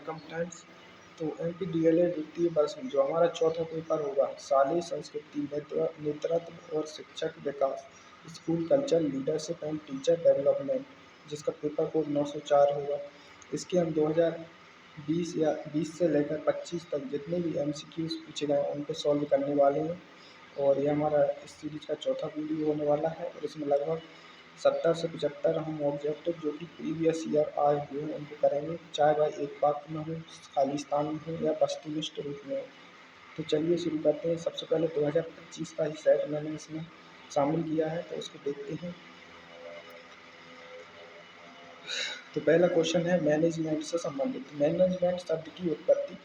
Welcome friends. तो MPDLA द्वितीय वर्ष में जो हमारा चौथा पेपर होगा, शालेय संस्कृति, नेतृत्व और शिक्षक विकास, school culture, leadership and teacher development, जिसका पेपर कोड 904 होगा। इसके हम 2020 या 20 से लेकर 25 तक जितने भी MCQs पूछे गए हैं उनको सॉल्व करने वाले हैं। और ये हमारा इस सीरीज का चौथा वीडियो होने वाला है और इसमें लगभग 70 से 75 हम ऑब्जेक्टिव जो कि प्रीवियस ईयर आए हुए हैं उनको करेंगे, चाहे वह एक वाक्य में हो, खाली स्थान में हो या वस्तुनिष्ठ रूप में हो। तो चलिए शुरू करते हैं। सबसे पहले 2025 का ही सेट मैंने इसमें शामिल किया है, तो उसको देखते हैं। तो पहला क्वेश्चन है मैनेजमेंट से संबंधित। मैनेजमेंट शब्द की उत्पत्ति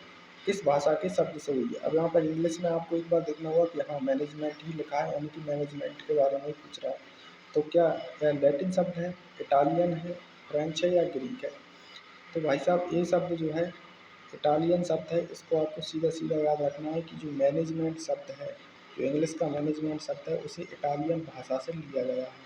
किस भाषा के शब्द से हुई है? अब यहाँ पर इंग्लिश में आपको एक बार देखना होगा कि हाँ मैनेजमेंट ही लिखा है, यानी कि मैनेजमेंट के बारे में पूछ रहा है। तो क्या यह लैटिन शब्द है, इटालियन है, फ्रेंच है या ग्रीक है? तो भाई साहब ये शब्द जो है इटालियन शब्द है। इसको आपको सीधा सीधा याद रखना है कि जो मैनेजमेंट शब्द है, जो इंग्लिश का मैनेजमेंट शब्द है, उसे इटालियन भाषा से लिया गया है।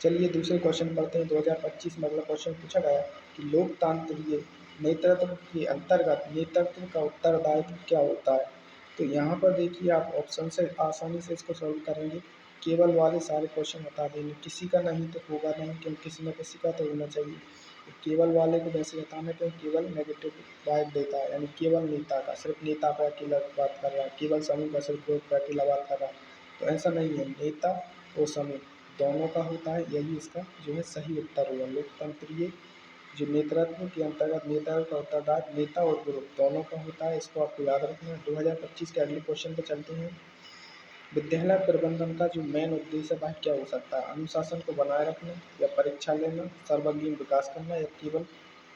चलिए दूसरे क्वेश्चन पढ़ते हैं। 2025 में अगला क्वेश्चन पूछा गया कि लोकतांत्रिक नेतृत्व के अंतर्गत नेतृत्व का उत्तरदायित्व क्या होता है? तो यहाँ पर देखिए आप ऑप्शन से आसानी से इसको सॉल्व करेंगे। केवल वाले सारे क्वेश्चन बता देंगे, किसी का नहीं तो होगा नहीं, क्योंकि किसी न किसी का तो होना चाहिए। तो केवल वाले को वैसे बताना क्योंकि केवल नेगेटिव वाइब देता है, यानी केवल नेता का, सिर्फ नेता पर अकेला बात कर रहा है, केवल समूह का सिर्फ ग्रुप पर अकेला बात कर रहा है। तो ऐसा नहीं है, नेता और समूह दोनों का होता है। यही इसका जो है सही उत्तर होगा। लोकतंत्रीय जो नेतृत्व के अंतर्गत नेता का उत्तरदायित्व नेता और ग्रुप दोनों का होता है, इसको आपको याद रखना है। 2025 के अगले क्वेश्चन पर चलते हैं। विद्यालय प्रबंधन का जो मेन उद्देश्य है वह क्या हो सकता है? अनुशासन को बनाए रखना या परीक्षा लेना, सर्वांगीण विकास करना या केवल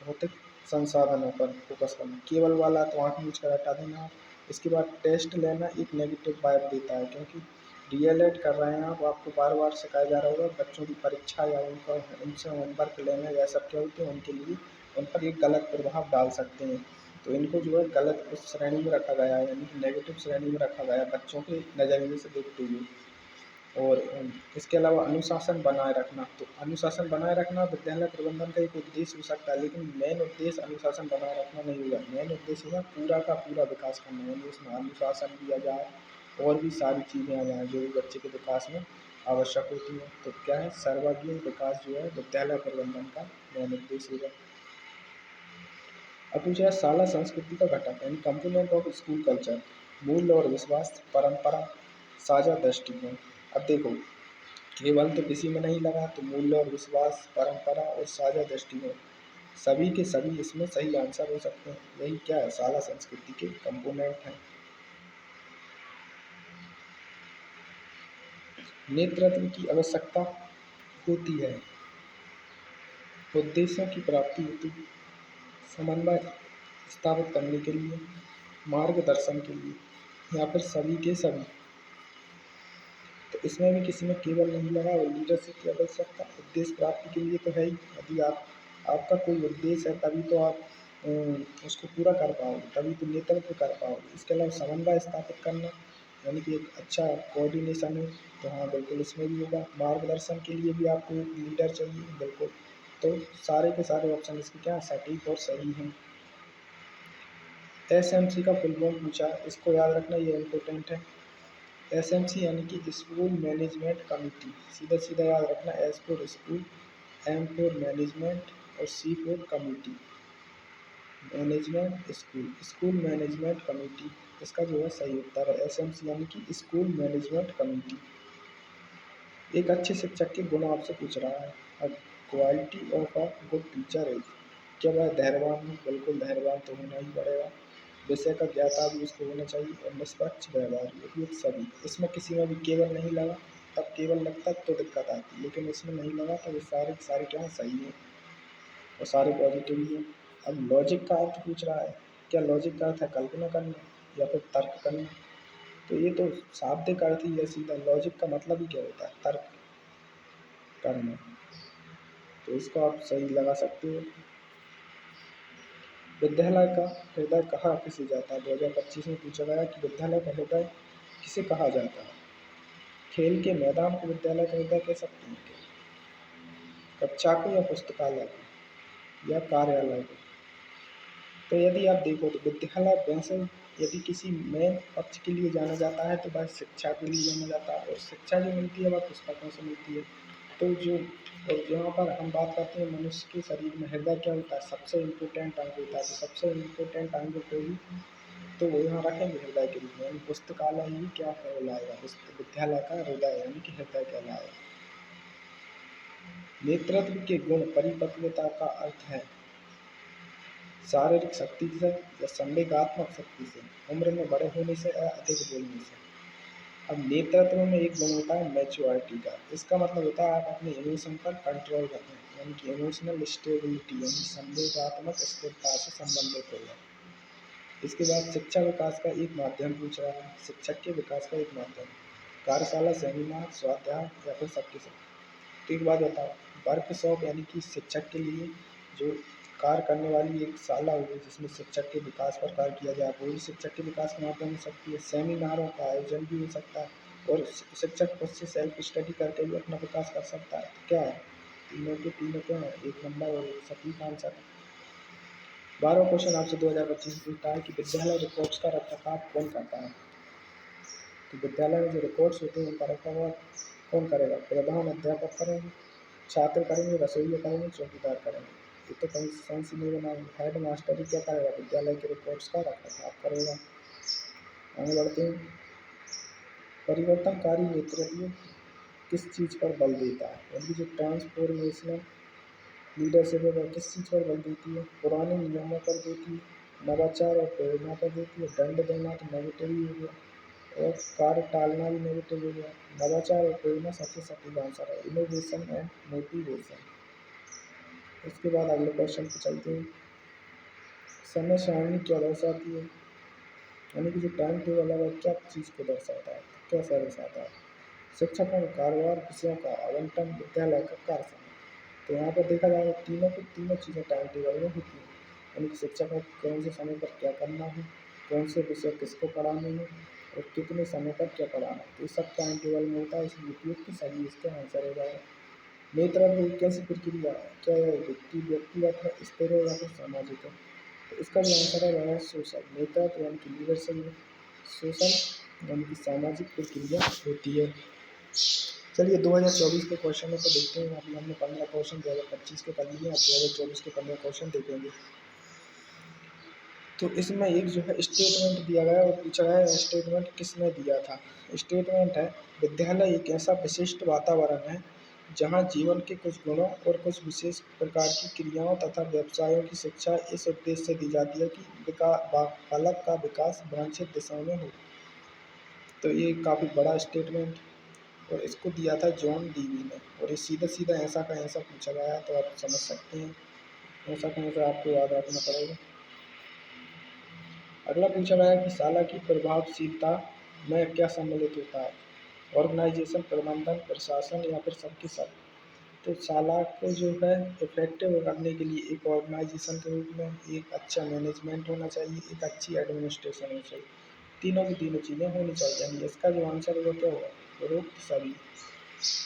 भौतिक संसाधनों पर फोकस करना? केवल वाला तो आँख मूझ कर हटा देना आप। इसके बाद टेस्ट लेना एक नेगेटिव वाइब देता है, क्योंकि डीएलएड कर रहे हैं आप, आपको बार बार सिखाया जा रहा होगा बच्चों की परीक्षा या उनसे होमवर्क लेना या सब क्या होते हैं उनके लिए, उन पर एक गलत प्रभाव डाल सकते हैं। तो इनको जो है गलत उस श्रेणी में रखा गया है, यानी कि नेगेटिव श्रेणी में रखा गया है बच्चों के नज़रिए से देखते हुए। और इसके अलावा अनुशासन बनाए रखना, तो अनुशासन बनाए रखना विद्यालय प्रबंधन का एक उद्देश्य हो सकता है, लेकिन मेन उद्देश्य अनुशासन बनाए रखना नहीं होगा। मेन उद्देश्य होगा पूरा का पूरा विकास करना, यानी उसमें अनुशासन भी आ जाए और भी सारी चीज़ें आ जाएँ जो भी बच्चे के विकास में आवश्यक होती हैं। तो क्या है, सर्वांगीण विकास जो है विद्यालय प्रबंधन का मेन उद्देश्य होगा। अब पूछा है शाला संस्कृति का घटक यानी कंपोनेंट ऑफ स्कूल कल्चर, मूल्य और विश्वास, परंपरा, साझा दृष्टिकोण। अब देखो केवल तो किसी में नहीं लगा, तो मूल्य और विश्वास, परंपरा और साझा दृष्टिकोण सभी के सभी इसमें सही आंसर हो सकते हैं। यही क्या है, शाला संस्कृति के कंपोनेंट हैं। नेतृत्व की आवश्यकता होती है उद्देश्यों की प्राप्ति हेतु, समन्वय स्थापित करने के लिए, मार्गदर्शन के लिए या फिर सभी के सभी। तो इसमें भी किसी में केवल नहीं लगा। और लीडरशिप की आवश्यकता उद्देश्य प्राप्ति के लिए तो है ही। यदि आपका कोई उद्देश्य है तभी तो आप उसको पूरा कर पाओगे, तभी तो नेतृत्व कर पाओगे। इसके अलावा समन्वय स्थापित करना, यानी कि एक अच्छा कोऑर्डिनेशन है, तो हाँ बिल्कुल इसमें भी होगा। मार्गदर्शन के लिए भी आपको एक लीडर चाहिए, बिल्कुल। तो सारे के सारे ऑप्शन इसके क्या सटीक और सही हैं। SMC का फुल फॉर्म पूछा, इसको याद रखना, ये इम्पोर्टेंट है। SMC यानी कि स्कूल मैनेजमेंट कमेटी। सीधा सीधा याद रखना, S for school, M for management और C for committee. Management school, school management committee, इसका जो है सही उत्तर है SMC यानी कि स्कूल मैनेजमेंट कमेटी। एक अच्छे शिक्षक के गुण आपसे पूछ रहा है। अब quality of a good teacher is, क्या वह धैर्यवान हो? बिल्कुल धैर्यवान तो होना ही पड़ेगा। विषय का ज्ञाता भी उसको होना चाहिए और निष्पक्ष व्यवहार, उपयुक्त सभी। इसमें किसी में भी केवल नहीं लगा, तब केवल लगता तो दिक्कत आती, लेकिन इसमें नहीं लगा तो ये सारे सारे क्या सही है और सारे पॉजिटिव ही हैं। अब लॉजिक का अर्थ पूछ रहा है। क्या लॉजिक का अर्थ है कल्पना करना या फिर तर्क करना? तो ये तो शाब्दिक अर्थ ही है सीधा। लॉजिक का मतलब ही क्या होता है, तर्क करना। तो इसको आप सही लगा सकते हो। विद्यालय का हृदय कहाँ किसे जाता है? 2025 में पूछा गया कि विद्यालय का हृदय किसे कहा जाता है? खेल के मैदान को विद्यालय का हृदय कह सकते हैं क्या? कक्षा को या पुस्तकालय को या कार्यालय को? तो यदि आप देखो तो विद्यालय वैसे यदि किसी मेन पक्ष के लिए जाना जाता है तो वह शिक्षा के लिए जाना जाता है, और शिक्षा जो मिलती है वह पुस्तकों से मिलती है। तो जो और यहाँ पर हम बात करते हैं मनुष्य के शरीर में हृदय क्या होता है, सबसे इम्पोर्टेंट अंग होता है। तो सबसे इम्पोर्टेंट अंग को ही तो वो यहाँ रखेंगे हृदय के रूप में, यानी पुस्तकालय ही क्या कहलाएगा, विद्यालय का हृदय यानी कि हृदय कहलाएगा। नेतृत्व के गुण परिपक्वता का अर्थ है शारीरिक शक्ति से या संवेगात्मक शक्ति से, उम्र में बड़े होने से या अधिक बोलने से। अब नेतृत्व में एक गुण होता है मैच्योरिटी का, इसका मतलब होता है आप अपने इमोशन पर कंट्रोल रखें, यानी कि इमोशनल स्टेबिलिटी यानी संवेगात्मक स्थिरता से संबंधित होगा। इसके बाद शिक्षा विकास का एक माध्यम पूछ रहा है, शिक्षक के विकास का एक माध्यम, कार्यशाला, सेमिनार, स्वाध्याय या फिर सबके सब। तो एक बात बताओ, वर्कशॉप यानी कि शिक्षक के लिए जो कार्य करने वाली एक शाला होगी जिसमें शिक्षक के विकास पर कार्य किया जाए, वो भी शिक्षक के विकास का माध्यम हो सकती है। सेमिनारों का आयोजन भी हो सकता है, और शिक्षक खुद से सेल्फ स्टडी करके भी अपना विकास कर सकता है। तो क्या है, तीनों के तीनों क्या है, एक नंबर और एक सटीक आंसर है। 12वां क्वेश्चन आपसे 2025 में पूछता है कि विद्यालय रिकॉर्ड्स का रखरखाव कौन करता है। तो विद्यालय में जो रिकॉर्ड्स होते हैं उनका रखरखाव कौन करेगा, प्रधान अध्यापक करेंगे, छात्र करेंगे, रसोइया करेंगे, चौकीदार करेंगे। ये तो कहीं सेंस ही नहीं बनाएंगे। हेड मास्टर ही क्या करेगा, विद्यालय के रिकॉर्ड्स का रखरखाव करेगा। आगे बढ़ते हैं, परिवर्तनकारी नेतृत्व किस चीज़ पर बल देता है, यानी जो ट्रांसफॉर्मेशनल लीडरशिप है वह किस चीज़ पर बल देती है, पुराने नियमों पर देती है, नवाचार और प्रेरणा पर देती है। दंड देना तो नेगेटिव ही हो गया, और कार्य टालना भी नेगेटिव हो गया। नवाचार और प्रेरणा सबसे सटीक आंसर है, इनोवेशन एंड मोटिवेशन। इसके बाद अगले क्वेश्चन पे चलते हैं, समय सारणी क्या दर्शाती है, यानी कि जो टाइम टेबल है वह क्या चीज़ को दर्शाता है, कैसा दर्शाता है। शिक्षकों का कारोबार, विषयों का आवंटन, विद्यालय का कार्य समय। तो यहाँ पर देखा जाए तीनों की तीनों चीज़ें टाइम टेबल में होती हैं, यानी कि शिक्षकों को कौन से समय पर क्या करना है, कौन से विषय किसको पढ़ाने हैं, और कितने समय पर क्या पढ़ाना है। तो ये सब टाइम टेबल में होता है, इसलिए उपयुक्त सभी इसका आंसर हो जाएगा। नेतृत्व एक कैसी प्रक्रिया है, क्या यह व्यक्तिगत है, स्थिर है या फिर सामाजिक है। तो इसका जो आंसर है वह है सोशल। नेतृत्व यानी कि लीडरशिप में सोशल यानी कि सामाजिक प्रक्रिया होती है। चलिए 2024 के क्वेश्चनों को देखते हैं। अभी हमने 15 क्वेश्चन 2025 के कर लिए, अब 2024 के 15 क्वेश्चन देखेंगे। तो इसमें एक जो है स्टेटमेंट दिया गया और पूछा गया स्टेटमेंट किसने दिया था। स्टेटमेंट है, विद्यालय एक ऐसा विशिष्ट वातावरण है जहाँ जीवन के कुछ गुणों और कुछ विशेष प्रकार की क्रियाओं तथा व्यवसायों की शिक्षा इस उद्देश्य से दी जाती है कि बालक का विकास वांछित दिशा में हो। तो ये काफ़ी बड़ा स्टेटमेंट, और इसको दिया था जॉन डीवी ने, और ये सीधा सीधा ऐसा का ऐसा पूछा गया है, तो आप समझ सकते हैं ऐसा का ऐसा आपको याद रखना पड़ेगा। अगला पूछा गया कि शाला की प्रभावशीलता में क्या सम्मिलित होता है, ऑर्गेनाइजेशन, प्रबंधन, प्रशासन या फिर सबके सब। तो शाला को जो है इफेक्टिव करने के लिए एक ऑर्गेनाइजेशन के रूप में एक अच्छा मैनेजमेंट होना चाहिए, एक अच्छी एडमिनिस्ट्रेशन होनी चाहिए, तीनों की तीनों चीज़ें होनी चाहिए, यानी इसका जो आंसर है वो क्या होगा, उपरोक्त सभी।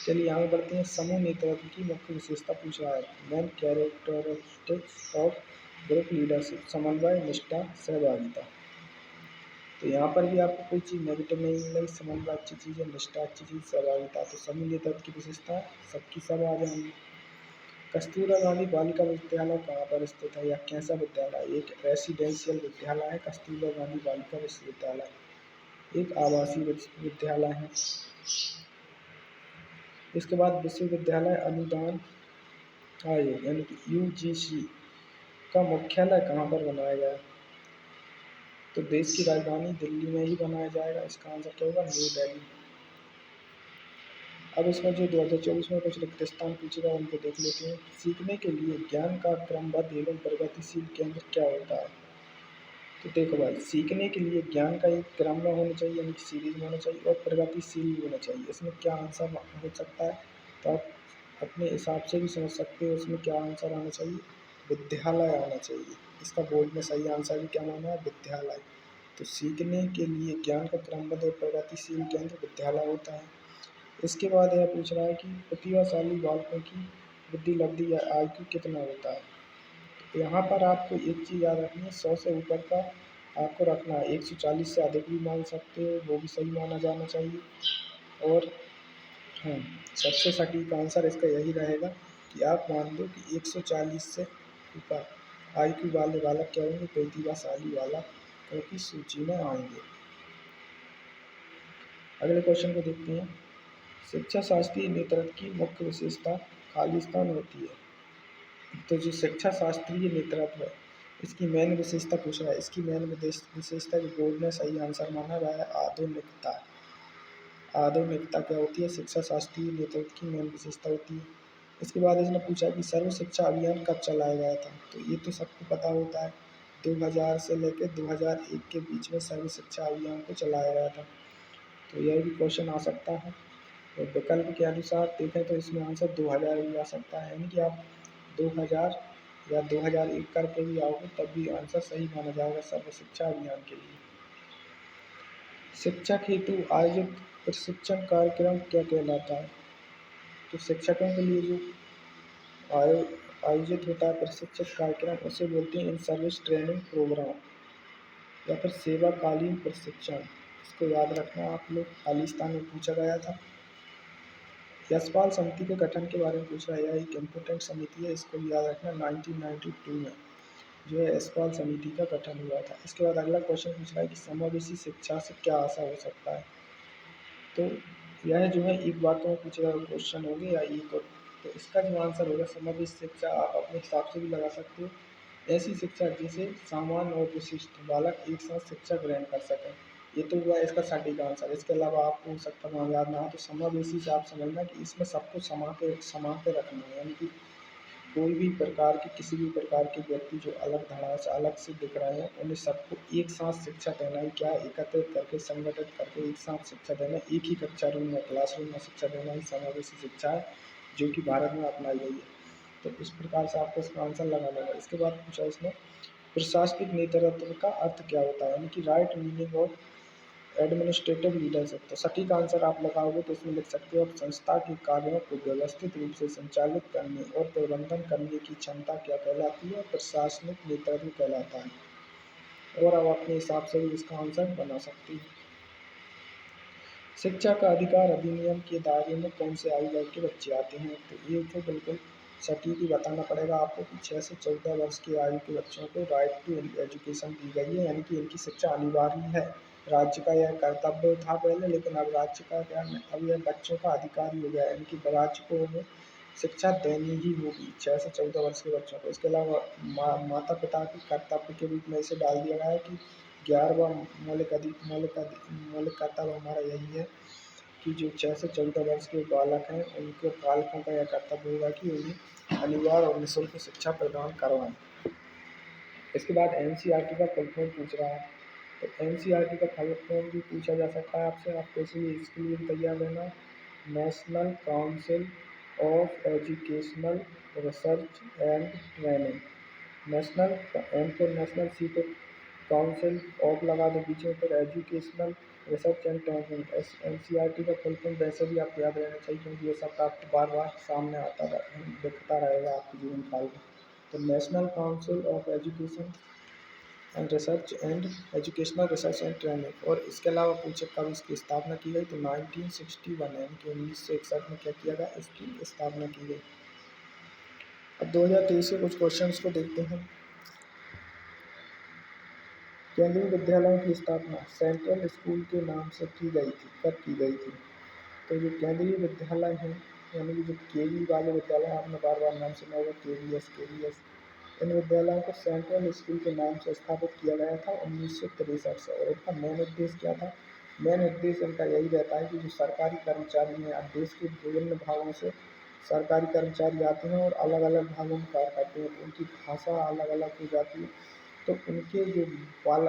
चलिए आगे बढ़ते हैं, समूह नेतृत्व की मुख्य विशेषता पूछ रहा है, main characteristics of group leadership, समन्वय, निष्ठा, सहभागिता। तो यहाँ पर भी आपको कोई चीज़ नेगेटिव नहीं मिलेगी, समन्वय अच्छी चीज़ है, निष्ठा अच्छी चीज़, सहभागिता। तो समूह नेतृत्व की विशेषता सबकी सब आ जाएंगी। कस्तूरबा गांधी बालिका विद्यालय कहाँ पर स्थित है, या कैसा विद्यालय, एक रेसिडेंशियल विद्यालय है कस्तूरबा गांधी बालिका विश्वविद्यालय, एक आवासीय विद्यालय है। इसके बाद विश्वविद्यालय अनुदान आयोग यानी कि यूजीसी का मुख्यालय कहाँ पर बनाया गया है। तो देश की राजधानी दिल्ली में ही बनाया जाएगा, इसका आंसर क्या होगा, न्यू दिल्ली। अब इसमें जो 2024 में कुछ रिक्त स्थान पूछेगा उनको देख लेते हैं। सीखने के लिए ज्ञान का क्रमबद्ध एवं प्रगतिशील केंद्र क्या होता है। तो देखो भाई, सीखने के लिए ज्ञान का एक क्रम में होना चाहिए, यानी कि सीरीज में होना चाहिए, और प्रगतिशील भी होना चाहिए। इसमें क्या आंसर हो सकता है, तो आप अपने हिसाब से भी समझ सकते हो इसमें क्या आंसर आना चाहिए, विद्यालय आना चाहिए। इसका बोर्ड में सही आंसर भी क्या माना है, विद्यालय। तो सीखने के लिए ज्ञान का क्रमबद्ध और प्रगतिशील केंद्र विद्यालय होता है। इसके बाद यह पूछ रहा है कि प्रतिभाशाली बालकों की बुद्धि लब्धि या आईक्यू कितना होता है। तो यहाँ पर आपको एक चीज़ याद रखनी है, 100 से ऊपर का आपको रखना है, 140 से अधिक भी मान सकते हो, वो भी सही माना जाना चाहिए। और हाँ, सबसे सटीक आंसर इसका यही रहेगा कि आप मान लो कि 140 से ऊपर आईक्यू वाले बालक क्या होंगे, प्रतिभाशाली बालक क्योंकि सूची में आएंगे। अगले क्वेश्चन को देखते हैं। शिक्षा शास्त्रीय नेतृत्व की मुख्य विशेषता खालिस्तान होती है। तो जो शिक्षा शास्त्रीय नेतृत्व है, इसकी मेन विशेषता पूछ रहा है। इसकी मेन विशेषता जो बोर्ड ने सही आंसर माना वह है आधुनिकता। आधुनिकता क्या होती है, शिक्षा शास्त्रीय नेतृत्व की मेन विशेषता होती है। इसके बाद इसने पूछा कि सर्व शिक्षा अभियान कब चलाया गया था। तो ये तो सबको पता होता है, 2000 से लेकर 2001 के बीच में सर्व शिक्षा अभियान को चलाया गया था। तो यह भी क्वेश्चन आ सकता है। तो विकल्प के अनुसार देखें तो इसमें आंसर 2000 भी आ सकता है, यानी कि आप 2000 या 2001 करके भी आओगे तब भी आंसर सही माना जाएगा सर्व शिक्षा अभियान के लिए। शिक्षक हेतु आयोजित प्रशिक्षण कार्यक्रम क्या कहलाता है। तो शिक्षकों के लिए जो आयोजित होता है प्रशिक्षण कार्यक्रम उसे बोलते हैं इन सर्विस ट्रेनिंग प्रोग्राम या फिर सेवाकालीन प्रशिक्षण। इसको याद रखना आप लोग, खालिस्तान में पूछा गया था। यशपाल समिति के गठन के बारे में पूछ रहा है, यह एक इम्पोर्टेंट समिति है, इसको भी याद रखना। 1992 में जो है यशपाल समिति का गठन हुआ था। इसके बाद अगला क्वेश्चन पूछ रहा है कि समावेशी शिक्षा से क्या आशा हो सकता है। तो यह जो है एक बार में पूछे गए क्वेश्चन होंगे या एक और। तो इसका जो आंसर होगा समावेशी शिक्षा, आप अपने हिसाब से भी लगा सकते हो। ऐसी शिक्षा जिसे सामान्य और विशिष्ट बालक एक साथ शिक्षा ग्रहण कर सकें। ये तो हुआ इसका सटीक आंसर। इसके अलावा आपको हो सकता है याद ना हो, तो समावेशी से आप समझना कि इसमें सबको समा के रखना है, यानी कि कोई भी प्रकार के किसी भी प्रकार के व्यक्ति जो अलग धारा से अलग से दिख रहे हैं उन्हें सबको एक साथ शिक्षा देना ही क्या, एकत्रित करके संगठित करके एक साथ शिक्षा देना, एक ही कक्षा रूम में क्लासरूम में शिक्षा देना ही समावेशी शिक्षा है, जो कि भारत में अपनाई गई है। तो इस प्रकार से आपको इसका आंसर लगाना होगा। इसके बाद पूछा इसने प्रशासनिक नेतृत्व का अर्थ क्या होता है, यानी कि right meaning of administrative leadership. तो सटीक आंसर आप लगाओगे तो इसमें लिख सकते हो आप संस्था के कार्यों को व्यवस्थित रूप से संचालित करने और प्रबंधन करने की क्षमता क्या कहलाती है, प्रशासनिक नेतृत्व कहलाता है। और आप अपने हिसाब से भी इसका आंसर बना सकते हैं। शिक्षा का अधिकार अधिनियम के दायरे में कौन से आयु वर्ग के बच्चे आते हैं। तो ये तो बिल्कुल सटीक ही बताना पड़ेगा आपको कि 6 से 14 वर्ष की आयु के बच्चों को राइट टू एजुकेशन दी गई है, यानी कि इनकी शिक्षा अनिवार्य है। राज्य का यह कर्तव्य था पहले, लेकिन अब राज्य का क्या, अब यह बच्चों का अधिकार ही हो गया है, यानी कि राज्य को उन्हें शिक्षा देनी ही होगी 6 से 14 वर्ष के बच्चों को। इसके अलावा माता पिता के कर्तव्य के रूप में इसे डाल दिया गया है कि 11वां मौलिक कर्तव्य हमारा यही है कि जो 6 से 14 वर्ष के बालक हैं उनके पालकों का यह कर्तव्य होगा कि उन्हें अनिवार्य और निःशुल्क शिक्षा प्रदान करवाएं। इसके बाद एनसीईआरटी का फुल फॉर्म पूछ रहा है। तो एनसीईआरटी का फुल फॉर्म भी पूछा जा सकता है आपसे, आपको इसलिए इसके लिए भी तैयार रहना। National Council of Educational Research and Training. National M को नेशनल, सी को काउंसिल ऑफ लगा दो बीच में, फिर Educational Research and Training. NCERT का फुल फॉर्म वैसे भी आपको याद रहना चाहिए, क्योंकि ये सब आपको बार बार सामने दिखता रहेगा आपके जीवन काल में। तो national Council of education and research and educational Research and training. और इसके अलावा पूछे कब इसकी स्थापना की गई, तो 1961 यानी कि 1961 में क्या किया गया, इसकी स्थापना की गई। अब 2023 के कुछ क्वेश्चंस को देखते हैं। केंद्रीय विद्यालयों की स्थापना सेंट्रल स्कूल के नाम से की गई थी, कब की गई थी। तो जो केंद्रीय विद्यालय हैं, यानी कि जो केवी वाले विद्यालय आपने बार बार नाम सुना होगा, केवीएस, इन विद्यालयों को सेंट्रल स्कूल के नाम से स्थापित किया गया था 1963 से। और इनका मेन उद्देश्य क्या था, मेन उद्देश्य इनका यही रहता है कि जो सरकारी कर्मचारी हैं, अब देश के विभिन्न भागों से सरकारी कर्मचारी आते हैं और अलग अलग भागों में कार्य करते हैं, उनकी भाषा अलग अलग हो जाती है। तो उनके जो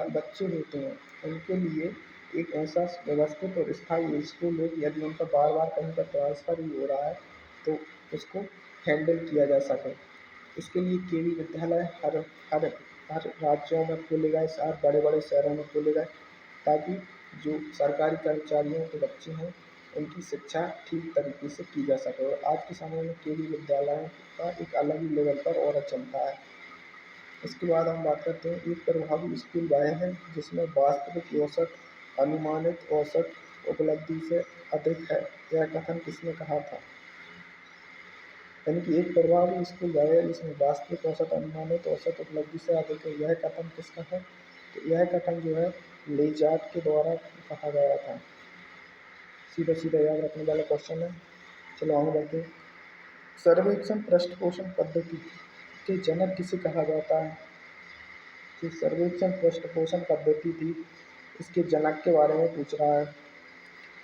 बच्चे होते हैं उनके लिए एक ऐसा व्यवस्थित और स्थायी स्कूल हो कि यदि उनका बार बार कहीं पर ट्रांसफ़र भी हो रहा है तो उसको हैंडल किया जा सके। इसके लिए केवी विद्यालय हर हर हर राज्यों में खोले गए, हर बड़े बड़े शहरों में खोले गए, ताकि जो सरकारी कर्मचारियों के बच्चे हैं उनकी शिक्षा ठीक तरीके से की जा सके। और आज के समय में केवी विद्यालयों का एक अलग ही लेवल पर और चलता है। इसके बाद हम बात करते हैं, एक प्रभावी स्कूल वह है जिसमें वास्तविक औसत अनुमानित औसत उपलब्धि से अधिक है। यह कथन किसने कहा था? यानी कि एक प्रभावी स्कूल वह है जिसमें वास्तविक औसत अनुमानित औसत उपलब्धि से अधिक है। यह कथन किसका है? तो यह कथन जो है लेजार्ड के द्वारा कहा गया था। सीधा सीधा याद रखने वाला क्वेश्चन है। चलो आगे बढ़ते हैं। सर्वेक्षण पृष्ठपोषण पद्धति के जनक किसे कहा जाता है? जो सर्वेक्षण पृष्ठपोषण पद्धति थी, इसके जनक के बारे में पूछ रहा है।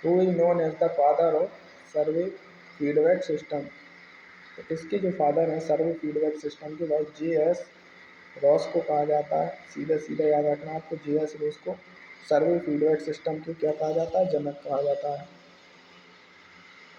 Who is known as the father of survey feedback system? तो इसके जो फादर हैं सर्वे फीडबैक सिस्टम के, भाई जे.एस. रॉस को कहा जाता है। सीधा सीधा याद रखना आपको, जे.एस. रॉस को सर्वे फीडबैक सिस्टम के क्या कहा जाता है? जनक कहा जाता है।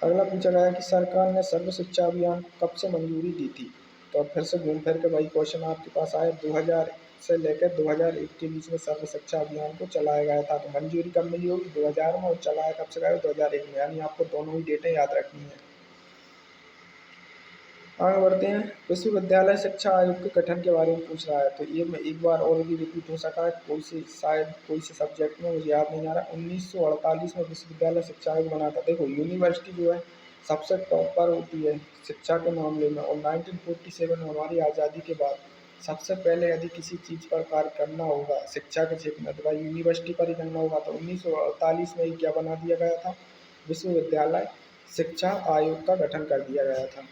अगला पूछा गया कि सरकार ने सर्व शिक्षा अभियान को कब से मंजूरी दी थी? तो अब फिर से घूम फिर के वही क्वेश्चन आपके पास आए। 2000 से लेकर 2001 के बीच में सर्व शिक्षा अभियान को चलाया गया था। तो मंजूरी कब मिली होगी? 2000 में, और चलाया कब से गया? 2001 में। यानी आपको दोनों ही डेटें याद रखनी है। आगे बढ़ते हैं। विश्वविद्यालय शिक्षा आयोग के गठन के बारे में पूछ रहा है। तो ये मैं एक बार और भी रिपीट हो सका है, कोई से सब्जेक्ट में, मुझे याद नहीं आ रहा। 1948 में विश्वविद्यालय शिक्षा आयोग बना था। देखो यूनिवर्सिटी जो है सबसे टॉप पर होती है शिक्षा के मामले में, और 1947 में हमारी आज़ादी के बाद सबसे पहले यदि किसी चीज़ पर कार्य करना होगा शिक्षा के क्षेत्र में, तो भाई यूनिवर्सिटी पर ही करना होगा। तो 1948 में ही क्या बना दिया गया था? विश्वविद्यालय शिक्षा आयोग का गठन कर दिया गया था।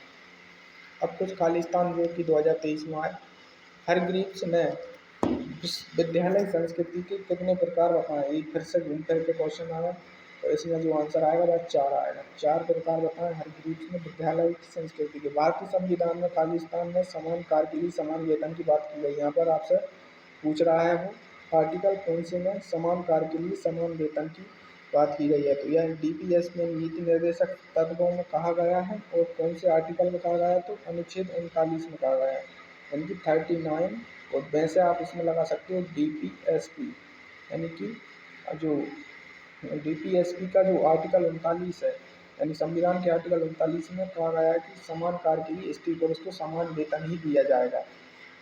अब कुछ खालिस्तान जो कि 2023 में आए। हरग्रीव्स ने विद्यालय संस्कृति के कितने प्रकार बताएं? एक फिर से घूम फिर के क्वेश्चन आया, तो इसमें जो आंसर आएगा वह 4 आएगा। 4 प्रकार बताएं हरग्रीव्स ने विद्यालय की संस्कृति के। भारतीय संविधान में खालिस्तान में समान कार्य के लिए समान वेतन की बात की गई। यहाँ पर आपसे पूछ रहा है वो आर्टिकल कौन से में समान कार्य के लिए समान वेतन की बात की गई है? तो यह डीपीएस में नीति निर्देशक तत्वों में कहा गया है। और कौन से आर्टिकल में कहा गया है? तो अनुच्छेद 39 में कहा गया है, यानी कि 39। और वैसे आप इसमें लगा सकते हो डीपीएसपी, यानी कि जो डीपीएसपी का जो आर्टिकल 39 है, यानी संविधान के आर्टिकल 39 में कहा गया है कि समान कार्य के लिए स्त्री पुरुष को समान वेतन ही दिया जाएगा।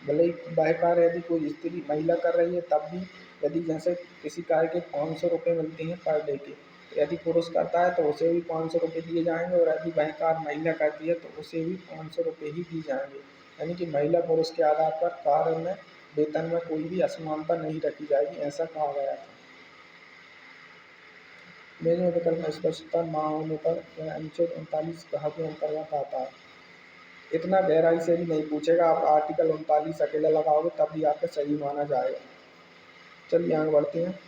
भले ही वह कार्य यदि कोई स्त्री महिला कर रही है तब भी, यदि जैसे किसी कार्य के 500 रुपये मिलते हैं पर डे के, तो यदि पुरुष करता है तो उसे भी 500 रुपये दिए जाएंगे, और यदि वह कार्य महिला करती है तो उसे भी 500 रुपये ही दिए जाएंगे। यानी कि महिला पुरुष के आधार पर कार्य में वेतन में कोई भी असमानता नहीं रखी जाएगी, ऐसा कहा गया था। मेरे विकल्प में स्पष्टता ना होने पर यह अनुच्छेद 39 कहा के अंतर्गत आता है। इतना गहराई से भी नहीं पूछेगा, आप आर्टिकल 39 अकेला लगाओगे तब भी आपका सही माना जाएगा। चलिए आगे बढ़ते हैं।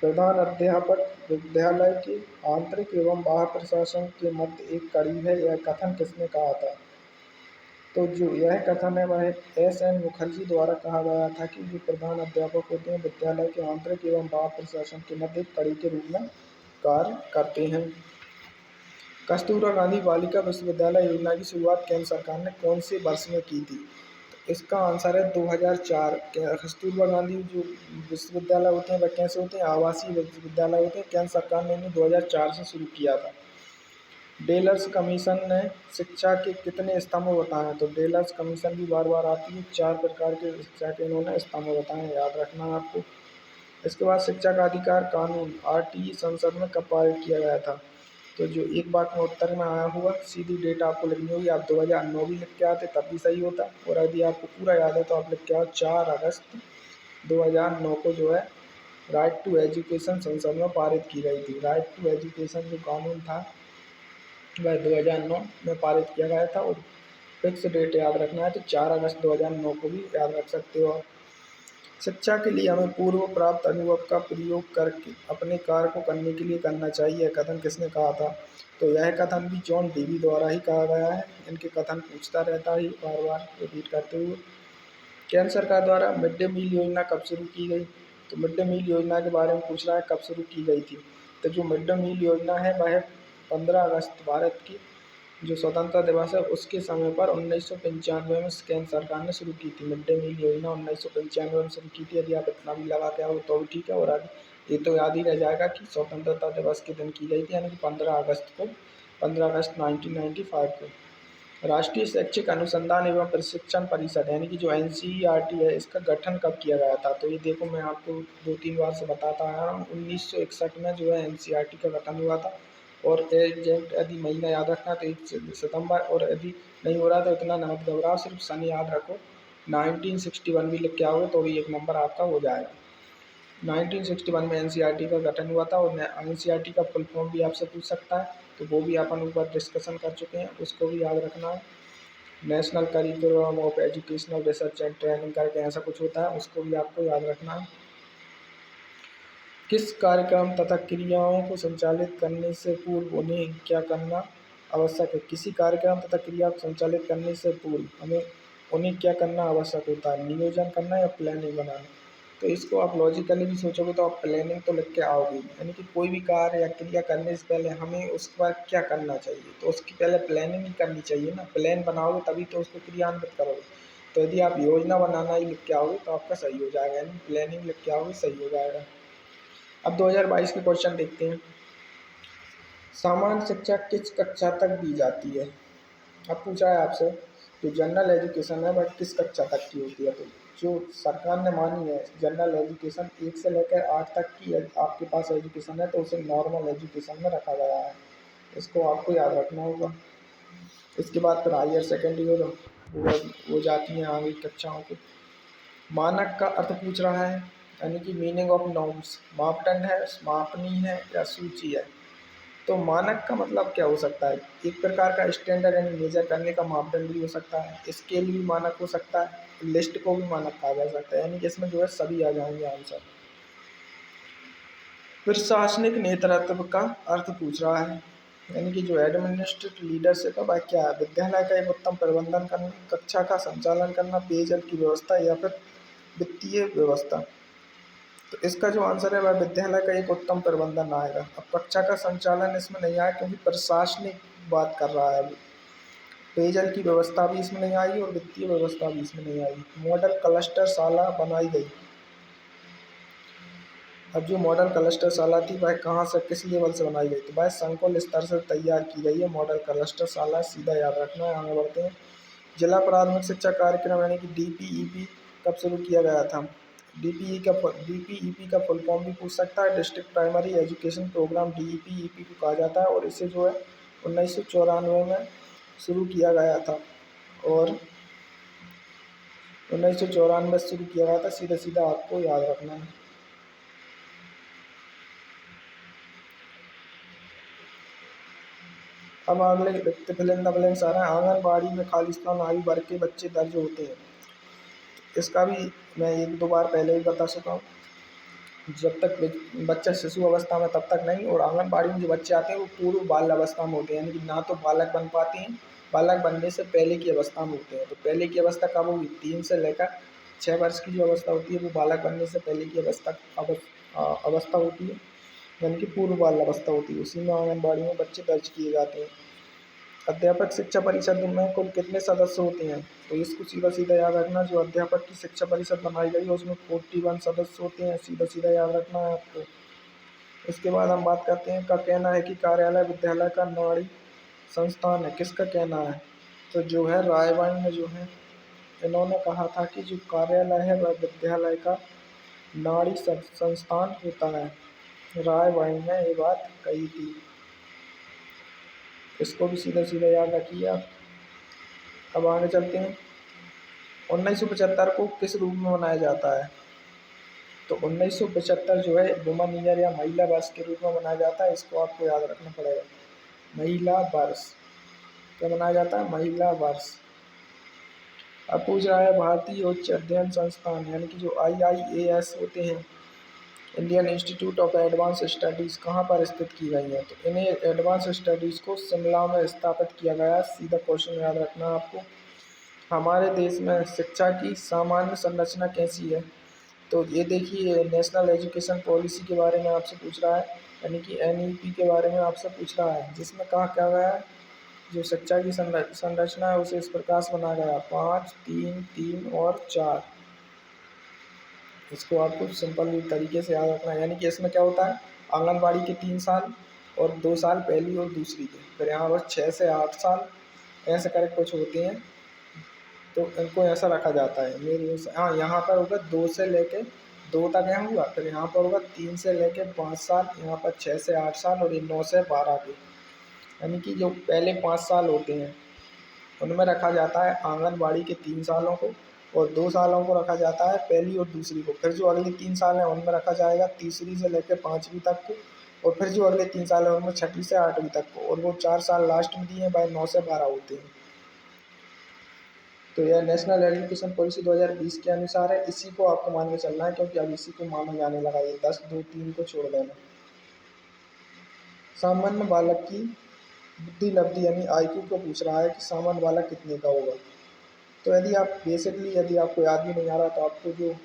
प्रधान अध्यापक विद्यालय के आंतरिक एवं बाह्य प्रशासन के मध्य एक कड़ी है। यह कथन किसने कहा था? तो जो यह कथन है वह एस.एन. मुखर्जी द्वारा कहा गया था कि जो प्रधान अध्यापक होते हैं विद्यालय के आंतरिक एवं बाह्य प्रशासन के मध्य एक कड़ी के रूप में कार्य करते हैं। कस्तूरबा गांधी बालिका विश्वविद्यालय योजना की शुरुआत केंद्र सरकार ने कौन से वर्ष में की थी? तो इसका आंसर है 2004। कस्तूरबा गांधी जो विश्वविद्यालय होते हैं वह कैसे होते हैं? आवासीय विश्वविद्यालय होते हैं। केंद्र सरकार ने इन्हें 2004 से शुरू किया था। डेलर्स कमीशन ने शिक्षा के कितने स्तंभ बताए हैं? तो डेलर्स कमीशन भी बार बार आती है। 4 प्रकार के शिक्षा के इन्होंने स्तंभ बताए हैं, याद रखना है आपको। इसके बाद शिक्षा का अधिकार कानून आरटीई संसद में कब पारित किया गया था? तो जो एक बात में उत्तर में आया हुआ सीधी डेट आपको लिखनी होगी। आप 2009 भी लिख के आते तब भी सही होता, और यदि आपको पूरा याद है तो आप लिख के आओ 4 अगस्त 2009 को जो है राइट टू एजुकेशन संसद में पारित की गई थी। राइट टू एजुकेशन जो कानून था वह 2009 में पारित किया गया था। और फिक्स डेट याद रखना है तो 4 अगस्त 2009 को भी याद रख सकते हो आप। शिक्षा के लिए हमें पूर्व प्राप्त अनुभव का प्रयोग करके अपने कार्य को करने के लिए करना चाहिए, कथन किसने कहा था? तो यह कथन भी जॉन डेवी द्वारा ही कहा गया है। इनके कथन पूछता रहता है बार बार रिपीट करते हुए। केंद्र सरकार द्वारा मिड डे मील योजना कब शुरू की गई? तो मिड डे मील योजना के बारे में पूछ रहा है, कब शुरू की गई थी? तो जो मिड डे मील योजना है वह 15 अगस्त भारत की जो स्वतंत्रता दिवस है उसके समय पर 1995 में केंद्र सरकार ने शुरू की थी। मिड डे मील योजना 1995 में शुरू की थी। यदि आप इतना भी लगा के आओ तो भी ठीक है, और ये तो याद ही रह जाएगा कि स्वतंत्रता दिवस के दिन की गई थी, यानी कि 15 अगस्त 1995 को। राष्ट्रीय शैक्षिक अनुसंधान एवं प्रशिक्षण परिषद यानी कि जो एनसीईआरटी है, इसका गठन कब किया गया था? तो ये देखो, मैं आपको 2-3 बार से बताता आया हूँ। 1961 में जो है एनसीईआरटी का गठन हुआ था। और एग्जैक्ट यदि महीना याद रखना तो 1 सितंबर, और यदि नहीं हो रहा तो इतना ना मत घबराओ, सिर्फ सन याद रखो। 1961 भी लिख के आओगे तो भी एक नंबर आपका हो जाएगा। 1961 में एनसीईआरटी का गठन हुआ था। और एनसीईआरटी का फुल फॉर्म भी आपसे पूछ सकता है, तो वो भी अपन ऊपर डिस्कशन कर चुके हैं, उसको भी याद रखना है। National curriculum of Educational Research and training करके ऐसा कुछ होता है, उसको भी आपको याद रखना है। किस कार्यक्रम तथा क्रियाओं को संचालित करने से पूर्व उन्हें क्या करना आवश्यक है? किसी कार्यक्रम तथा क्रिया को संचालित करने से पूर्व हमें उन्हें क्या करना आवश्यक होता है? नियोजन करना या प्लानिंग बनाना? तो इसको आप लॉजिकली भी सोचोगे तो आप प्लानिंग तो लिख के आओगे, यानी कि कोई भी कार्य या क्रिया करने से पहले हमें उस पर क्या करना चाहिए, तो उसकी पहले प्लानिंग ही करनी चाहिए ना। प्लान बनाओगे तभी तो उसको क्रियान्वित करोगे। तो यदि आप योजना बनाना ही लिख के आओगे तो आपका सही हो जाएगा, यानी प्लानिंग लिख के आओगे सही हो जाएगा। अब 2022 के क्वेश्चन देखते हैं। सामान्य शिक्षा किस कक्षा तक दी जाती है? अब पूछा है आपसे, जो जनरल एजुकेशन है वह किस कक्षा तक की होती है? तो जो सरकार ने मानी है जनरल एजुकेशन, 1 से लेकर 8 तक की आपके पास एजुकेशन है तो उसे नॉर्मल एजुकेशन में रखा गया है। इसको आपको याद रखना होगा। इसके बाद फिर हायर सेकेंडरी हो जाती हैं आगे कक्षाओं की। मानक का अर्थ पूछ रहा है, यानी कि मीनिंग ऑफ नॉर्म्स। मापदंड है, मापनी है या सूची है? तो मानक का मतलब क्या हो सकता है? एक प्रकार का स्टैंडर्ड यानी मेजर करने का मापदंड भी हो सकता है, स्केल भी मानक हो सकता है, लिस्ट को भी मानक कहा जा सकता है, यानी कि इसमें जो है सभी आ जाएंगे आंसर। प्रशासनिक नेतृत्व का अर्थ पूछ रहा है, यानी कि जो एडमिनिस्ट्रेटिव लीडरशिप है वह क्या है? विद्यालय का एक उत्तम प्रबंधन करना, कक्षा का संचालन करना, पेयजल की व्यवस्था या फिर वित्तीय व्यवस्था? तो इसका जो आंसर है वह विद्यालय का एक उत्तम प्रबंधन आएगा। अब कक्षा का संचालन इसमें नहीं आया क्योंकि प्रशासनिक बात कर रहा है अभी। पेयजल की व्यवस्था भी इसमें नहीं आई और वित्तीय व्यवस्था भी इसमें नहीं आई। मॉडल क्लस्टर शाला बनाई गई। अब जो मॉडल क्लस्टर शाला थी वह कहाँ से, किस लेवल से बनाई गई? तो वह संकुल स्तर से तैयार की गई है मॉडल क्लस्टर शाला, सीधा याद रखना है। आगे बढ़ते हैं। जिला प्राथमिक शिक्षा कार्यक्रम यानी कि डीपीईपी कब शुरू किया गया था? डीपीईपी का फुल फॉर्म भी पूछ सकता है, district primary education programme, DPEP को कहा जाता है। और इसे जो है 1994 में शुरू किया गया था। और 1994 में शुरू किया गया था, सीधा सीधा आपको याद रखना है। अब अगले फिल इन द ब्लैंक्स आ रहा है। आंगनबाड़ी में खाली स्थान आयु वर्ग के बच्चे दर्ज होते हैं। इसका भी मैं 1-2 बार पहले ही बता चुका हूँ। जब तक बच्चा शिशु अवस्था में तब तक नहीं, और आंगनबाड़ी में जो बच्चे आते हैं वो पूर्व बाल अवस्था में होते हैं, यानी कि ना तो बालक बन पाते हैं, बालक बनने से पहले की अवस्था में होते हैं। तो पहले की अवस्था कब होगी? 3 से लेकर 6 वर्ष की जो अवस्था होती है वो बालक बनने से पहले की अवस्था होती है, यानी कि पूर्व बाल अवस्था होती है। उसी में आंगनबाड़ी में बच्चे दर्ज किए जाते हैं। अध्यापक शिक्षा परिषद में कुल कितने सदस्य होते हैं? तो इसको सीधा सीधा याद रखना, जो अध्यापक की शिक्षा परिषद बनाई गई है उसमें 41 सदस्य होते हैं, सीधा सीधा याद रखना है आपको। इसके बाद हम बात करते हैं, का कहना है कि कार्यालय विद्यालय का नाड़ी संस्थान है। किसका कहना है? तो जो है रायबाइन में जो है इन्होंने कहा था कि जो कार्यालय है वह विद्यालय का नाड़ी संस्थान होता है। रायबाइन ने ये बात कही थी। इसको भी सीधा सीधा याद रखिए आप। अब आगे चलते हैं। 1975 को किस रूप में मनाया जाता है? तो 1975 जो है वुमन ईयर या महिला वर्ष के रूप में मनाया जाता है। इसको आपको याद रखना पड़ेगा। महिला वर्ष क्या मनाया जाता है? महिला वर्ष। अब पूछ रहा है भारतीय उच्च अध्ययन संस्थान यानी कि जो IIAS होते हैं, Indian institute of advance studies, कहाँ पर स्थित की गई है? तो इन्हें एडवांस स्टडीज़ को शिमला में स्थापित किया गया। सीधा क्वेश्चन याद रखना है आपको। हमारे देश में शिक्षा की सामान्य संरचना कैसी है? तो ये देखिए, नेशनल एजुकेशन पॉलिसी के बारे में आपसे पूछ रहा है, यानी कि NEP के बारे में आपसे पूछ रहा है, जिसमें कहा क्या गया है, जो शिक्षा की संरचना है उसे इस प्रकार से बनाया गया 5, 3, 3 और 4। इसको आपको सिंपल तरीके से याद रखना है, यानी कि इसमें क्या होता है, आंगनबाड़ी के 3 साल और 2 साल पहली और दूसरी के, फिर यहाँ पर 6 से 8 साल ऐसे करके कुछ होते हैं, तो इनको ऐसा रखा जाता है। मेरी हाँ, यहाँ पर होगा 2 से लेके 2 तक यहाँ हुआ, फिर यहाँ पर होगा 3 से लेके 5 साल, यहाँ पर 6 से 8 साल और ये 9 से 12 के, यानी कि जो पहले 5 साल होते हैं उनमें रखा जाता है आंगनबाड़ी के 3 सालों को, और 2 सालों को रखा जाता है पहली और दूसरी को। फिर जो अगले 3 साल हैं उनमें रखा जाएगा तीसरी से लेकर 5वीं तक को, और फिर जो अगले 3 साल हैं उनमें 6वीं से 8वीं तक को, और वो 4 साल लास्ट में दिए हैं भाई 9 से 12 होते हैं। तो यह नेशनल एजुकेशन पॉलिसी 2020 के अनुसार है, इसी को आपको मान के चलना है, क्योंकि अब इसी को माना जाने लगा, ये 10, 2, 3 को छोड़ देना। सामान्य बालक की बुद्धि लब्धि यानी आईक्यू को पूछ रहा है कि सामान्य बालक कितने का होगा। तो यदि आप बेसिकली, यदि आपको याद भी नहीं आ रहा, तो आपको जो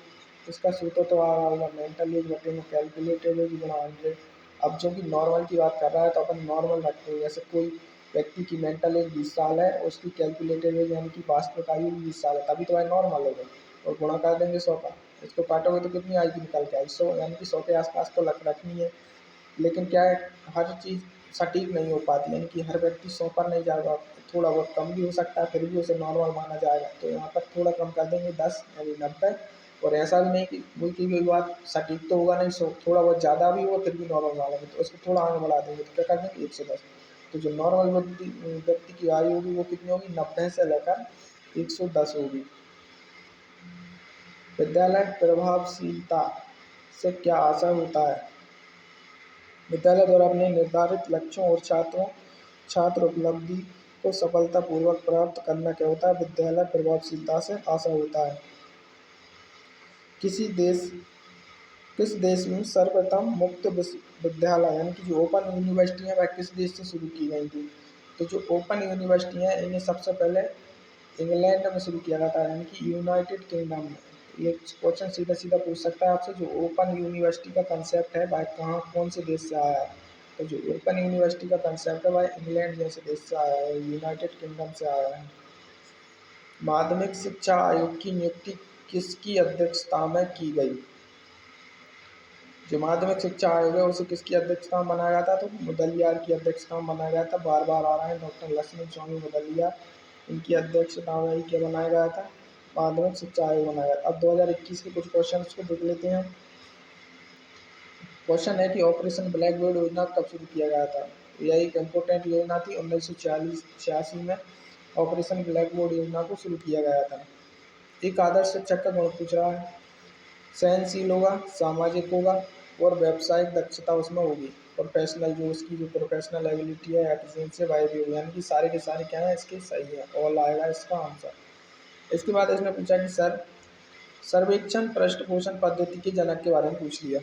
इसका सूत्र तो आ रहा होगा, मेंटल एज बटे में कैलकुलेटेड एज गुणा 100। अब जो कि नॉर्मल की बात कर रहा है तो अपन नॉर्मल रखते हैं, जैसे कोई व्यक्ति की मेंटल एज 20 साल है, उसकी कैलकुलेटेड एज यानी कि वास्तविक आयु 20 साल है, तभी तो भाई नॉर्मल होगा, और गुणा कर देंगे 100 का। इसको काटोगे तो कितनी आएगी निकल के आई, 100, यानी कि 100 के आसपास तो रखनी है। लेकिन क्या है, हर चीज़ सटीक नहीं हो पाती, यानी कि हर व्यक्ति 100 पर नहीं जाएगा, थोड़ा बहुत कम भी हो सकता है, फिर भी उसे नॉर्मल माना जाएगा। तो यहाँ पर थोड़ा कम कर देंगे 10 यानी 90। और ऐसा भी नहीं कि वही की भी बात सटीक तो होगा नहीं, 100 थोड़ा बहुत ज़्यादा भी होगा फिर भी नॉर्मल मानेंगे, तो उसको थोड़ा आगे बढ़ा देंगे, तो क्या कर देंगे 110। तो जो नॉर्मल व्यक्ति की आयु होगी वो कितनी होगी, 90 से लेकर 110 होगी। विद्यालय प्रभावशीलता से क्या आशा होता है। विद्यालय द्वारा अपने निर्धारित लक्ष्यों और छात्र उपलब्धि को सफलतापूर्वक प्राप्त करना क्या होता है, विद्यालय प्रभावशीलता से आशा होता है। किसी देश किस देश में सर्वप्रथम मुक्त विश्वविद्यालय यानी कि जो ओपन यूनिवर्सिटी है वह किस देश से शुरू की गई थी। तो जो ओपन यूनिवर्सिटी हैं इन्हें सबसे पहले इंग्लैंड में शुरू किया गया था, यानी कि यूनाइटेड किंगडम में। ये क्वेश्चन सीधा सीधा पूछ सकता है आपसे, जो ओपन यूनिवर्सिटी का कंसेप्ट है भाई कहाँ कौन से देश से आया है। तो जो ओपन यूनिवर्सिटी का कंसेप्ट है भाई इंग्लैंड जैसे देश से आया है, यूनाइटेड किंगडम से आया है। माध्यमिक शिक्षा आयोग की नियुक्ति किसकी अध्यक्षता में की गई। जो माध्यमिक शिक्षा आयोग है उसे किसकी अध्यक्षता में बनाया गया था, तो मुदलियार की अध्यक्षता में बनाया गया था। बार बार आ रहे हैं डॉक्टर लक्ष्मण स्वामी मुदलियार, इनकी अध्यक्षता में ही क्या बनाया गया था, माध्यमिक शिक्षा आयोग बनाया गया। अब 2021 के कुछ क्वेश्चन को देख लेते हैं। क्वेश्चन है कि ऑपरेशन ब्लैक बोर्ड योजना कब शुरू किया गया था। यह एक इम्पोर्टेंट योजना थी, 1946 में ऑपरेशन ब्लैक बोर्ड योजना को शुरू किया गया था। एक आदर्श शिक्षक का गुण पूछ रहा है, सहनशील होगा, सामाजिक होगा और व्यावसायिक दक्षता उसमें होगी। प्रोफेशनल, जो उसकी जो प्रोफेशनल एबिलिटी है, एफिशिएंसी, वाइब, यानी कि सारे के सारे क्या है इसके सही है, ऑल आएगा इसका आंसर। इसके बाद इसने पूछा कि सर सर्वेक्षण पृष्ठपोषण पद्धति के जनक के बारे में पूछ लिया।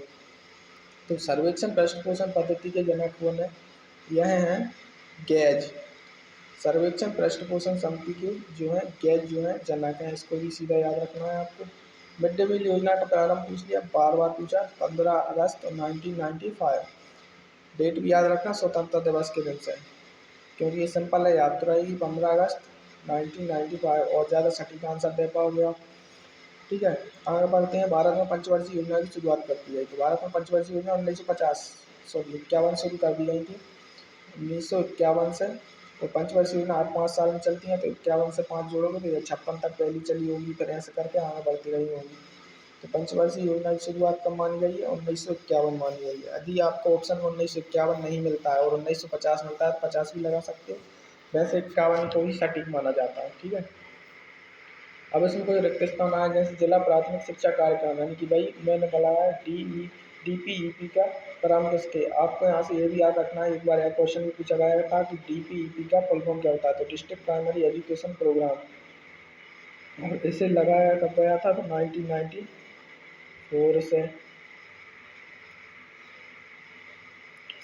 तो सर्वेक्षण पृष्ठपोषण पद्धति के जनक कौन है, यह है गैज। सर्वेक्षण पृष्ठपोषण समिति के जो है गैज जो है जनक है, इसको भी सीधा याद रखना है आपको। मिड डे मील योजना का प्रारंभ पूछ लिया, बार बार पूछा, 15 अगस्त 1995। डेट भी याद रखना, स्वतंत्रता दिवस के दिन से, क्योंकि ये सिंपल है, याद तो रहेगी 15 अगस्त 1995, और ज़्यादा सटीक आंसर दे पाओगे आप। ठीक है, आगे बढ़ते हैं। भारत में पंचवर्षीय योजना की शुरुआत करती है। तो भारत में पंचवर्षीय योजना 1951 शुरू कर दी गई थी, 1951 से। और पंचवर्षीय योजना हर 5 साल में चलती है, तो 51 से 5 जोड़ोगे तो ये 56 तक पहली चली होगी, फिर ऐसे करके आगे बढ़ती रही होगी। तो पंचवर्षीय योजना की शुरुआत कब मानी गई है, 1951 मानी गई है। यदि आपको ऑप्शन में 1951 नहीं मिलता है और 1950 मिलता है तो 50 भी लगा सकते हो, वैसे 51 को ही सटीक माना जाता है। ठीक है, अब इसमें कोई रिक्त स्थान आया, जैसे जिला प्राथमिक शिक्षा कार्यक्रम, यानी कि भाई मैंने बोला है DPEP का प्रारंभ किसके। आपको यहाँ से ये भी याद रखना है, एक बार यह क्वेश्चन भी पूछा गया था कि DPEP का फुल फॉर्म क्या होता है, तो डिस्ट्रिक्ट प्राइमरी एजुकेशन प्रोग्राम। और इसे लगाया कब गया था, तो 1994 से।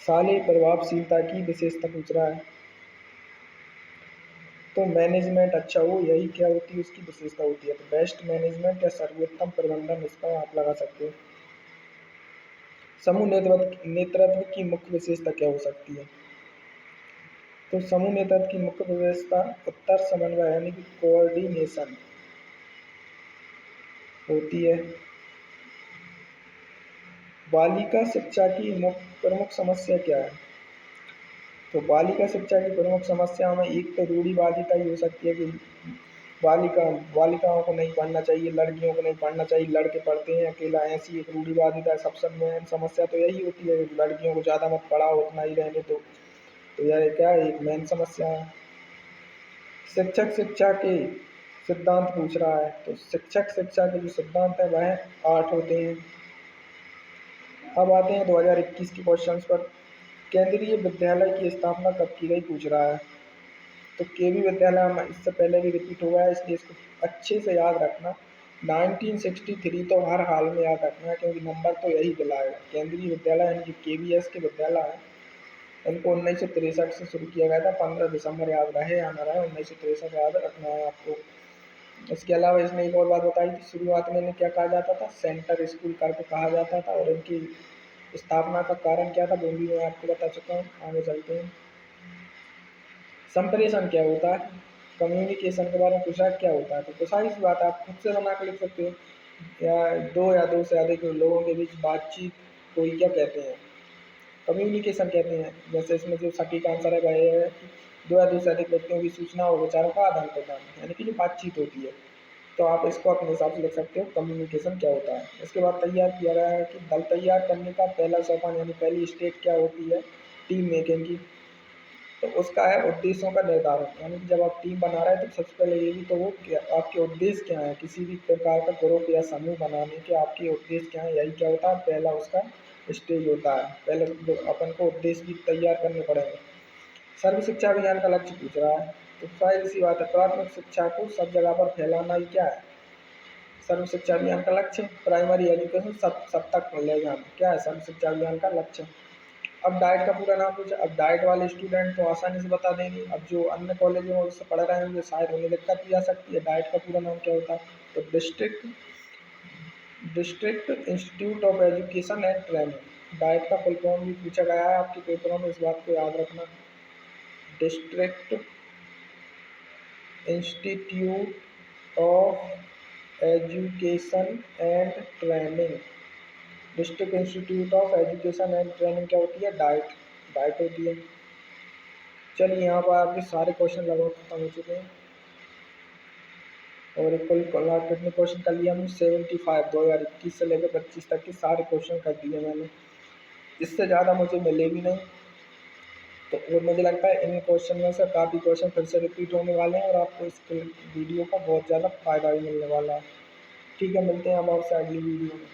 साले प्रभावशीलता की विशेषता पूछ रहा है, तो मैनेजमेंट अच्छा हो, यही क्या होती है उसकी विशेषता होती है। तो बेस्ट मैनेजमेंट या सर्वोत्तम प्रबंधन, इसका आप लगा सकते हो। समूह नेतृत्व की मुख्य विशेषता क्या हो सकती है। तो समूह नेतृत्व की मुख्य विशेषता उत्तर समन्वय यानी कि कोऑर्डिनेशन होती है। बालिका शिक्षा की प्रमुख समस्या क्या है। तो बालिका शिक्षा की प्रमुख समस्याओं में एक तो रूढ़िवादिता ही हो सकती है कि बालिकाओं को नहीं पढ़ना चाहिए, लड़कियों को नहीं पढ़ना चाहिए, लड़के पढ़ते हैं अकेला, ऐसी एक रूढ़िवादिता है। सबसे मेन समस्या तो यही होती है, लड़कियों को ज़्यादा मत पढ़ाओ, उतना ही रहने दो। तो यह क्या है, एक मेन समस्या है। शिक्षक शिक्षा के सिद्धांत पूछ रहा है, तो शिक्षक शिक्षा के जो सिद्धांत है वह 8 होते हैं। अब आते हैं 2021 के क्वेश्चंस पर। केंद्रीय विद्यालय की स्थापना कब की गई, पूछ रहा है। तो केवी विद्यालय में इससे पहले भी रिपीट हुआ है, इसलिए इसको अच्छे से याद रखना। 1963 तो हर हाल में याद रखना है, क्योंकि नंबर तो यही दिलाएगा। केंद्रीय विद्यालय यानी कि केवीएस के विद्यालय हैं, इनको 1963 से शुरू किया गया था। 15 दिसंबर याद रहे या ना रहे, 1963 याद रखना है आपको। इसके अलावा इसने एक और बात बताई थी, शुरुआत में इन्हें क्या कहा जाता था, सेंटर स्कूल करके कहा जाता था, और इनकी स्थापना का कारण क्या था वो भी मैं आपको बता चुका हूँ। आगे चलते हैं। संप्रेषण क्या होता है, कम्युनिकेशन के बारे में पूछा क्या होता है, तो प्रिसाइज सी बात आप खुद से बना के लिख सकते हो। या दो से अधिक लोगों के बीच बातचीत को ही क्या कहते हैं, कम्युनिकेशन कहते हैं। जैसे इसमें जो सटीक आंसर है वह है कि दो या दो से अधिक व्यक्तियों की सूचना और विचारों का आदान प्रदान, यानी कि जो बातचीत होती है। तो आप इसको अपने हिसाब से लिख सकते हो, कम्युनिकेशन क्या होता है। इसके बाद तैयार किया गया है कि दल तैयार करने का पहला सोपान यानी पहली स्टेप क्या होती है, टीम मेकिंग की। तो उसका है उद्देश्यों का निर्धारण, यानी कि जब आप टीम बना रहे हैं तो सबसे पहले ये भी तो वो क्या आपके उद्देश्य क्या है, किसी भी प्रकार का ग्रुप या समूह बनाने के आपके उद्देश्य क्या है, यही क्या होता है, पहला उसका स्टेज होता है। पहले जो अपन को उद्देश्य भी तैयार करने पड़ेंगे। सर्व शिक्षा अभियान का लक्ष्य पूछ रहा है, तो सारी सी बात है, प्राथमिक शिक्षा को सब जगह पर फैलाना ही क्या है, सर्व शिक्षा अभियान का लक्ष्य। प्राइमरी एजुकेशन सब तक ले जाना क्या है सर्व शिक्षा अभियान का लक्ष्य। अब डाइट का पूरा नाम पूछा, अब डाइट वाले स्टूडेंट तो आसानी से बता देंगे, अब जो अन्य कॉलेजों में उससे पढ़ रहे होंगे शायद उन्हें दिक्कत भी आ सकती है। डाइट का पूरा नाम क्या होता है, तो district district institute of education and training. Diet का फुल फॉर्म भी पूछा गया है आपके पेपरों में, इस बात को याद रखना। District institute of education and training. District institute of education and training क्या होती है, डाइट डाइट होती है। चलिए यहाँ पर आपके सारे क्वेश्चन लगभग खत्म हो चुके हैं, और कुल कितने क्वेश्चन कर लिया हमने, 75। 2021 से लेकर 25 तक के सारे क्वेश्चन कर दिए मैंने, इससे ज़्यादा मुझे मिले भी नहीं। तो और मुझे लगता है इन क्वेश्चन में से काफ़ी क्वेश्चन फिर से रिपीट होने वाले हैं, और आपको इस वीडियो का बहुत ज़्यादा फ़ायदा भी मिलने वाला है। ठीक है, मिलते हैं हम आपसे अगली वीडियो में।